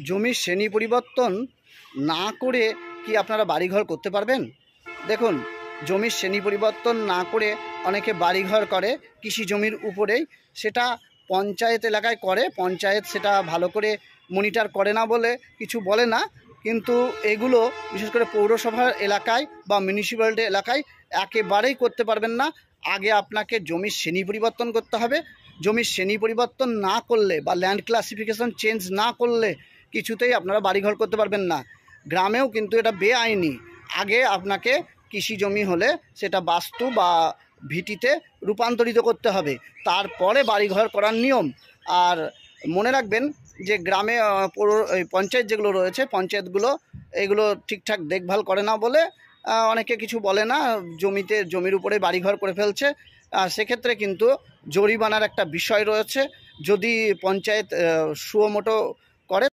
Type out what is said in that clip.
জমির শ্রেণী পরিবর্তন না করে কি আপনারা বাড়িঘর করতে পারবেন? দেখুন, জমির শ্রেণী পরিবর্তন না করে অনেকে বাড়িঘর করে কৃষি জমির উপরেই। সেটা পঞ্চায়েত এলাকায় করে, পঞ্চায়েত সেটা ভালো করে মনিটর করে না বলে কিছু বলে না। কিন্তু এগুলো বিশেষ করে পৌরসভার এলাকায় বা মিউনিসিপ্যালিটি এলাকায় একেবারেই করতে পারবেন না। আগে আপনাকে জমির শ্রেণী পরিবর্তন করতে হবে। জমির শ্রেণী পরিবর্তন না করলে বা ল্যান্ড ক্লাসিফিকেশন চেঞ্জ না করলে কিছুতেই আপনারা বাড়িঘর করতে পারবেন না। গ্রামেও কিন্তু এটা বেআইনি। আগে আপনাকে কৃষি জমি হলে সেটা বাস্তু বা ভিটিতে রূপান্তরিত করতে হবে, তারপরে বাড়িঘর করার নিয়ম। আর মনে রাখবেন যে গ্রামে পঞ্চায়েত যেগুলো রয়েছে, পঞ্চায়েতগুলো এগুলো ঠিকঠাক দেখভাল করে না বলে অনেকে কিছু বলে না, জমির উপরে বাড়িঘর করে ফেলছে। সেক্ষেত্রে কিন্তু জরিমানার একটা বিষয় রয়েছে। যদি পঞ্চায়েত সুমোটো করে